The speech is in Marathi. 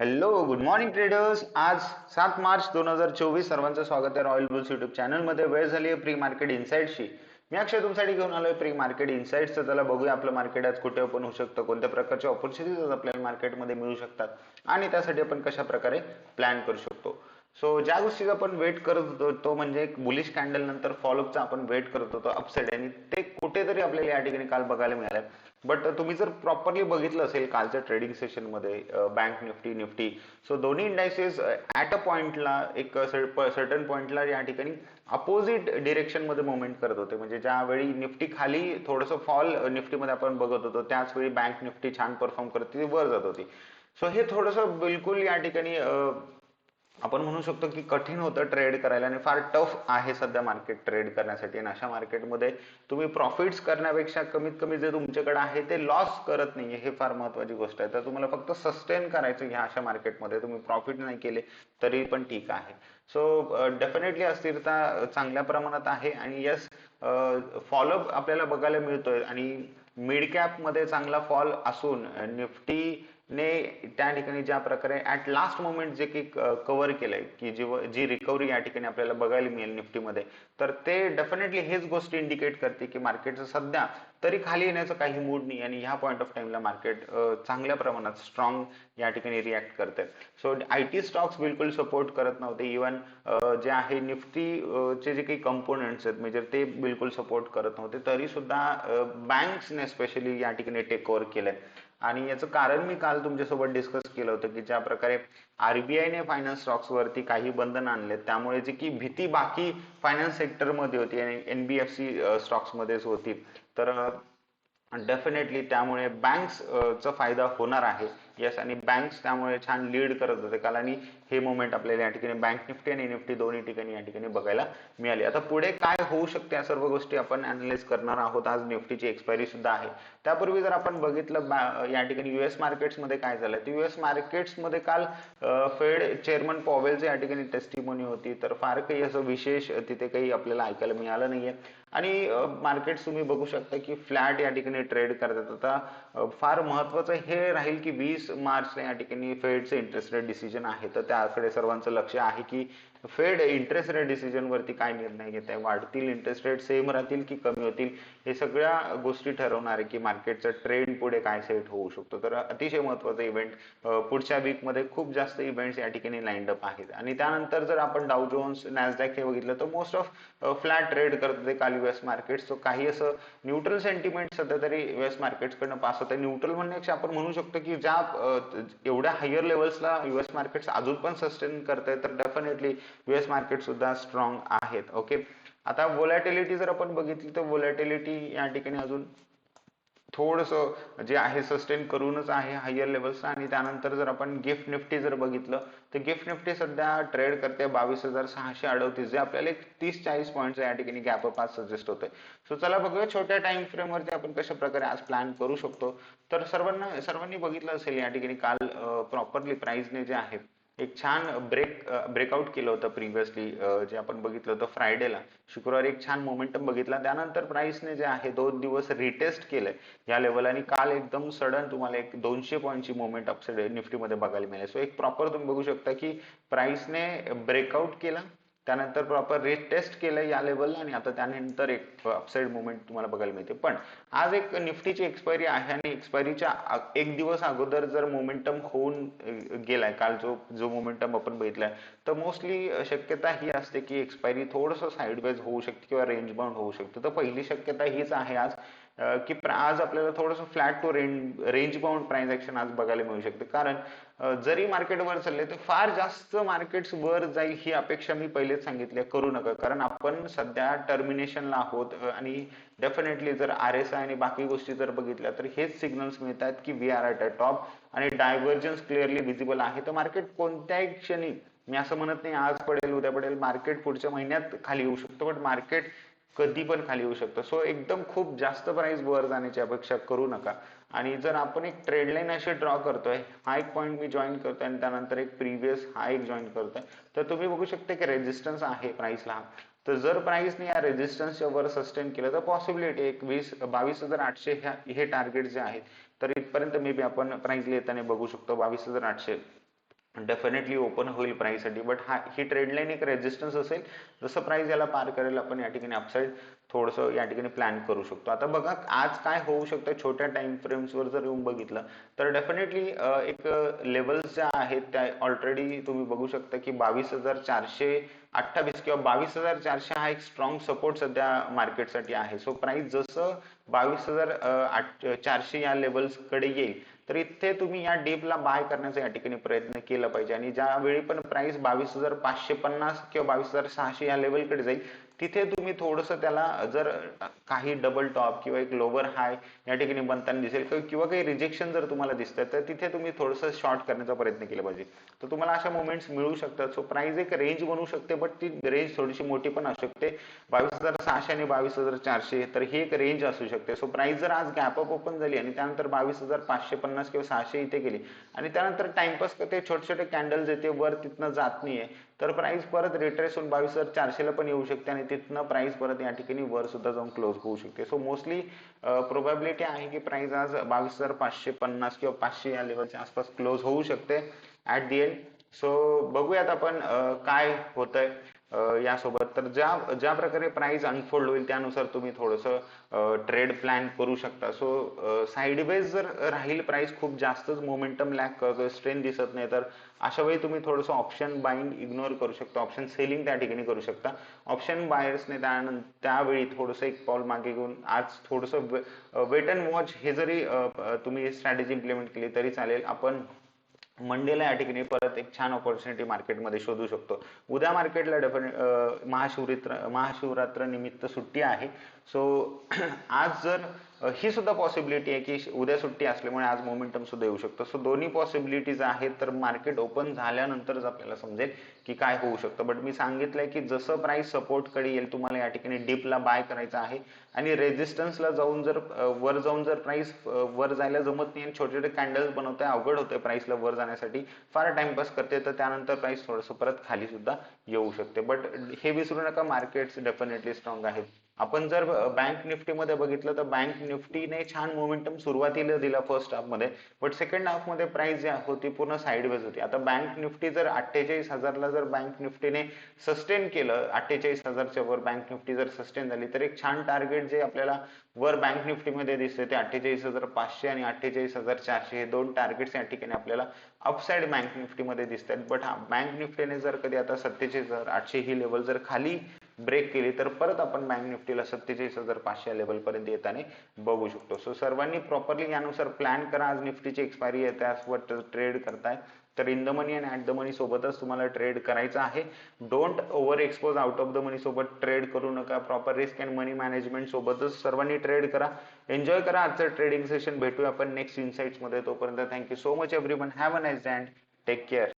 Hello good morning traders. आज 7 मार्च 2024 सर्वांचं स्वागत आहे रॉयल बुल्स युट्यूब चॅनलमध्ये. वेळ झाली आहे प्री मार्केट इन्साइट्सची. मी अक्षय तुमच्यासाठी घेऊन आलोय प्री मार्केट इन्साइट्सचं. त्याला बघूया आपलं मार्केट आज कुठे ओपन होऊ शकतं, कोणत्या प्रकारचे ऑपॉर्च्युनिटीज आपल्याला मार्केटमध्ये मिळू शकतात आणि त्यासाठी आपण कशा प्रकारे प्लॅन करू शकतो. सो ज्या गोष्टीचा आपण वेट करत होतो तो म्हणजे एक बुलिश कॅन्डल नंतर फॉलोअपचा आपण वेट करत होतो अपसाइड, आणि ते कुठेतरी आपल्याला या ठिकाणी काल बघायला मिळालं. बट तुम्ही जर प्रॉपरली बघितलं असेल कालच्या ट्रेडिंग सेशनमध्ये बँक निफ्टी निफ्टी, सो दोन्ही इंडायसेस ऍट अ पॉइंटला एक सर्टन पॉइंटला या ठिकाणी अपोजिट डिरेक्शन मध्ये मुवमेंट करत होते. म्हणजे ज्यावेळी निफ्टी खाली थोडंसं फॉल निफ्टीमध्ये आपण बघत होतो, त्याच वेळी बँक निफ्टी छान परफॉर्म करत ती वर जात होती. सो हे थोडंसं बिलकुल या ठिकाणी आपण म्हणू शकतो की कठीण होतं ट्रेड करायला आणि फार टफ आहे सध्या मार्केट ट्रेड करण्यासाठी. आणि अशा मार्केटमध्ये तुम्ही प्रॉफिट्स करण्यापेक्षा कमीत कमी जे तुमच्याकडे आहे ते लॉस करत नाहीये, हे फार महत्वाची गोष्ट आहे. तर तुम्हाला फक्त सस्टेन करायचं ह्या अशा मार्केटमध्ये. तुम्ही प्रॉफिट नाही केले तरी पण ठीक आहे. सो डेफिनेटली अस्थिरता चांगल्या प्रमाणात आहे आणि यस, फॉलोअप आपल्याला बघायला मिळतोय आणि मिड कॅप मध्ये चांगला फॉल असून निफ्टी ने त्या ठिकाणी ज्या प्रकारे ऍट लास्ट मोमेंट जे की कव्हर केलंय की जी रिकव्हरी या ठिकाणी आपल्याला बघायला मिळेल निफ्टीमध्ये, तर ते डेफिनेटली हेच गोष्ट इंडिकेट करते की मार्केटचं सध्या तरी खाली येण्याचं काही मूड नाही आणि ह्या पॉईंट ऑफ टाइमला मार्केट चांगल्या प्रमाणात स्ट्रॉंग या ठिकाणी रिॲक्ट करते. सो आयटी स्टॉक्स बिलकुल सपोर्ट करत नव्हते. इव्हन जे आहे निफ्टी चे जे काही कंपोनेंट्स आहेत म्हणजे ते बिलकुल सपोर्ट करत नव्हते, तरी सुद्धा बँक्सने स्पेशली या ठिकाणी टेक ओव्हर केलंय. आणि याचं कारण मी काल तुमच्यासोबत डिस्कस केलं होतं की ज्या प्रकारे आरबीआयने फायनान्स स्टॉक्स वरती काही बंधन आणले, त्यामुळे जी की भीती बाकी फायनान्स सेक्टरमध्ये होती आणि एनबीएफसी स्टॉक्स मध्येच होती, तर डेफिनेटली त्यामुळे बँक्स चा फायदा होणार आहे. यस, आणि बँक्स त्यामुळे छान लीड करत होते काल आणि हे मोमेंट आपल्याला या ठिकाणी बँक निफ्टी आणि निफ्टी दोन्ही ठिकाणी या ठिकाणी बघायला मिळाली. आता पुढे काय होऊ शकते या सर्व गोष्टी आपण अनालाइज करणार आहोत. आज निफ्टीची एक्सपायरी सुद्धा आहे. त्यापूर्वी जर आपण बघितलं या ठिकाणी युएस मार्केट्समध्ये काय झालं, तर युएस मार्केट्समध्ये काल फेड चेअरमन पॉवेलचं या ठिकाणी टेस्टिमोनी होती, तर फार काही असं विशेष तिथे काही आपल्याला ऐकायला मिळालं नाहीये. आणि मार्केट तुम्ही बघू शकता की फ्लॅट या ठिकाणी ट्रेड करतात. आता फार महत्वाचं हे राहील की 20 मार्चला या ठिकाणी फेडचं इंटरेस्ट रेट डिसिजन आहे, तर त्याकडे सर्वांचं लक्ष आहे की फेड इंटरेस्ट रेट डिसिजन वरती काय निर्णय घेत आहे. वाढतील इंटरेस्ट रेट, सेम राहतील की कमी होतील, हे सगळ्या गोष्टी ठरवणार आहे की मार्केटचा ट्रेंड पुढे काय सेट होऊ शकतो. तर अतिशय महत्वाचा इव्हेंट पुढच्या वीक मध्ये खूप जास्त इव्हेंट्स या ठिकाणी लाईंड अप आहेत. आणि त्यानंतर जर आपण डाव जोन्स नॅसडॅक हे बघितलं तर मोस्ट ऑफ फ्लॅट ट्रेड करत होते काल युएस मार्केट. सो काही असं न्यूट्रल सेंटिमेंट सध्या तरी युएस मार्केट कडनं पास होत आहे. न्यूट्रल म्हणण्यापेक्षा आपण म्हणू शकतो की ज्या एवढ्या हायर लेवल्सला युएस मार्केट अजून पण सस्टेन करताय, तर डेफिनेटली युएस मार्केट सुद्धा स्ट्रॉंग आहेत. ओके, आता व्होलॅटिलिटी जर आपण बघितली तर व्होलॅटिलिटी या ठिकाणी अजून थोडंसं जे आहे सस्टेन करूनच आहे हायर लेवल्सला. आणि त्यानंतर जर आपण गिफ्ट निफ्टी जर बघितलं तर गिफ्ट निफ्टी सध्या ट्रेड करते 22,638, जे आपल्याला एक 30-40 पॉईंटचा या ठिकाणी गॅप अप आज सजेस्ट होतोय. सो चला बघूया छोट्या टाइम फ्रेम वरती आपण कशा प्रकारे आज प्लॅन करू शकतो. तर सर्वांनी बघितलं असेल या ठिकाणी काल प्रॉपरली प्राइसने जे आहे एक छान ब्रेकआउट केलं होतं प्रिव्हियसली, जे आपण बघितलं होतं फ्रायडेला. शुक्रवारी एक छान मोमेंटम बघितला, त्यानंतर प्राइसने जे आहे 2 दिवस रिटेस्ट केलंय या लेवल, आणि काल एकदम सडन तुम्हाला एक 200 पॉईंटची मुवमेंट अपसाइड निफ्टीमध्ये बघायला मिळेल. सो एक प्रॉपर तुम्ही बघू शकता की प्राइसने ब्रेकआउट केला, त्यानंतर प्रॉपर रिटेस्ट केलं या लेवलला, आणि आता त्यानंतर एक अपसाइड मुवमेंट तुम्हाला बघायला मिळते. पण आज एक निफ्टीची एक्सपायरी आहे आणि एक्सपायरीच्या एक दिवस अगोदर जर मोमेंटम होऊन गेलाय काल जो जो मोमेंटम आपण बघितलाय, तर मोस्टली शक्यता ही असते की एक्सपायरी थोडंसं साईडवेज होऊ शकते किंवा रेंज बाउंड होऊ शकते. तर पहिली शक्यता हीच आहे आज की आज आपल्याला थोडंसं flat to range bound price action आज बघायला मिळू शकते. कारण जरी मार्केट वर चालले तर फार जास्त मार्केट्स वर जाईल ही अपेक्षा मी पहिलेच सांगितली करू नका, कारण आपण सध्या टर्मिनेशनला आहोत. आणि डेफिनेटली जर आरएसआय आणि बाकी गोष्टी जर बघितल्या तर हेच सिग्नल्स मिळतात की we are at a top आणि डायव्हर्जन्स क्लिअरली विजिबल आहे. तर मार्केट कोणत्याही क्षणी, मी असं म्हणत नाही आज पडेल उद्या पडेल, मार्केट पुढच्या महिन्यात खाली येऊ शकतं, पण मार्केट कधी पण खाली येऊ शकतं. सो एकदम खूप जास्त प्राइस वर जाण्याची अपेक्षा करू नका. आणि जर आपण एक ट्रेड लाईन अशी ड्रॉ करतोय, हा एक पॉईंट मी जॉईन करतोय आणि त्यानंतर एक प्रिव्हियस हा एक जॉईन करतोय, तर तुम्ही बघू शकता की रेजिस्टन्स आहे प्राइसला. तर जर प्राइसने या रेजिस्टन्सच्या वर सस्टेन केलं तर पॉसिबिलिटी एक 22,800 हे टार्गेट जे आहेत, तर इथपर्यंत मे बी आपण प्राइस येताना बघू शकतो 22,800. डेफिनेटली ओपन होईल प्राइस साठी, बट ही ट्रेड लाईन एक रेजिस्टन्स असेल. जसं प्राइस याला पार करेल आपण या ठिकाणी अपसाईड थोडंसं या ठिकाणी प्लॅन करू शकतो. आता बघा आज काय होऊ शकतं, छोट्या टाइम फ्रेम्सवर जर येऊन बघितलं तर डेफिनेटली एक लेवल्स ज्या आहेत त्या ऑलरेडी तुम्ही बघू शकता की 22,428 किंवा 22,400 हा एक स्ट्रॉंग सपोर्ट सध्या मार्केटसाठी आहे. सो प्राइस जसं 22,400 या लेवल्स कडे येईल तर इथे तुम्ही या डीपला बाय करण्याचा या ठिकाणी प्रयत्न केला पाहिजे. आणि ज्यावेळी पण प्राइस 22,550 किंवा 22,600 या लेवलकडे जाईल तिथे तुम्ही थोडंसं त्याला जर काही डबल टॉप किंवा एक लोअर हाय या ठिकाणी बनताना दिसेल किंवा काही रिजेक्शन जर तुम्हाला दिसतं तर तिथे तुम्ही थोडंसं शॉर्ट करण्याचा प्रयत्न केला पाहिजे. तर तुम्हाला अशा मुवमेंट्स मिळू शकतात. सो प्राइस एक रेंज बनू शकते, बट ती रेंज थोडीशी मोठी पण असू शकते. 22,600 आणि 22,400 तर ही एक रेंज असू शकते. सो प्राइस जर आज गॅप अप ओपन झाली आणि त्यानंतर 22,550 किंवा 600 इथे गेली आणि त्यानंतर टाइमपास करते छोटे छोटे कॅन्डल्स येते वर तिथनं जात नाहीये तर प्राइस परत रिट्रेस होऊन 22,400 ला पण येऊ शकते आणि तिथनं प्राइस परत या ठिकाणी वर सुद्धा जाऊन क्लोज होऊ शकते. सो मोस्टली प्रोबॅबिलिटी आहे की प्राइस आज 22,550 किंवा 500 या लेवलच्या आसपास क्लोज होऊ शकते ऍट दी एंड. सो बघूयात आपण काय होतंय यासोबत. तर ज्या ज्या प्रकारे प्राइस अनफोल्ड होईल त्यानुसार तुम्ही थोडंसं ट्रेड प्लॅन करू शकता. सो साईडवेज जर राहील प्राइस खूप जास्तच मोमेंटम लॅक करतोय, स्ट्रेंथ दिसत नाही, तर अशा वेळी तुम्ही थोडंसं ऑप्शन बाईंग इग्नोर करू शकता, ऑप्शन सेलिंग त्या ठिकाणी करू शकता. ऑप्शन बायर्सने त्यावेळी थोडंसं एक पाऊल मागे घेऊन आज थोडंसं वेट अँड वॉच हे जरी तुम्ही स्ट्रॅटेजी इम्प्लिमेंट केली तरी चालेल. आपण मंडेला या ठिकाणी परत एक छान ऑपॉर्च्युनिटी मार्केटमध्ये शोधू शकतो. उद्या मार्केटला महाशिवरात्र निमित्त सुट्टी आहे. सो आज जर ही सुद्धा पॉसिबिलिटी आहे की उद्या सुट्टी असल्यामुळे आज मोमेंटम सुद्धा येऊ शकतो. सो दोन्ही पॉसिबिलिटीज आहेत. तर मार्केट ओपन झाल्यानंतरच आपल्याला समजेल की काय होऊ शकतं. बट मी सांगितलंय की जसं प्राइस सपोर्ट कडे येईल तुम्हाला या ठिकाणी डीपला बाय करायचं आहे आणि रेजिस्टन्सला जाऊन जर वर जाऊन जर प्राइस वर जायला जमत नाही आणि छोटे छोटे कॅन्डल्स बनवते अवघड होते प्राइसला वर जाण्यासाठी, फार टाइमपास करते, तर त्यानंतर प्राइस थोडंसं परत खाली सुद्धा येऊ शकते. बट हे विसरू नका मार्केट्स डेफिनेटली स्ट्रॉंग आहेत. आपण जर बँक निफ्टी मध्ये बघितलं तर बँक निफ्टीने छान मोमेंटम सुरुवातीला दिला फर्स्ट हाफ मध्ये, बट सेकंड हाफ मध्ये प्राइस जी होती पूर्ण साईडवेज होती. आता बँक निफ्टी जर 48,000ला जर बँक निफ्टीने सस्टेन केलं, 48,000च्या वर बँक निफ्टी जर सस्टेन झाली तर एक छान टार्गेट जे आपल्याला वर बँक निफ्टी मध्ये दिसते ते 48,500 आणि 48,400 हे दोन टार्गेट्स या ठिकाणी आपल्याला अपसाइड बँक निफ्टी मध्ये दिसतात. बट हा बँक निफ्टीने जर कधी आता 47,800 ही लेवल जर खाली ब्रेक केली तर परत आपण बँक निफ्टीला 47,500 लेवल पर्यंत येताना बघू शकतो. सो सर्वांनी प्रॉपरली यानुसार प्लॅन करा. आज निफ्टीची एक्सपायरी आहे त्यावर ट्रेड करताय तर इन द मनी आणि ऍट द मनी सोबतच तुम्हाला ट्रेड करायचं आहे. Don't over expose out of the money सोबत ट्रेड करू नका. Proper risk and money management सोबतच सर्वांनी ट्रेड करा. एन्जॉय करा आजचं ट्रेडिंग सेशन. भेटूया आपण नेक्स्ट इनसाइट्स मध्ये. तोपर्यंत thank you so much everyone. Have a nice day and take care.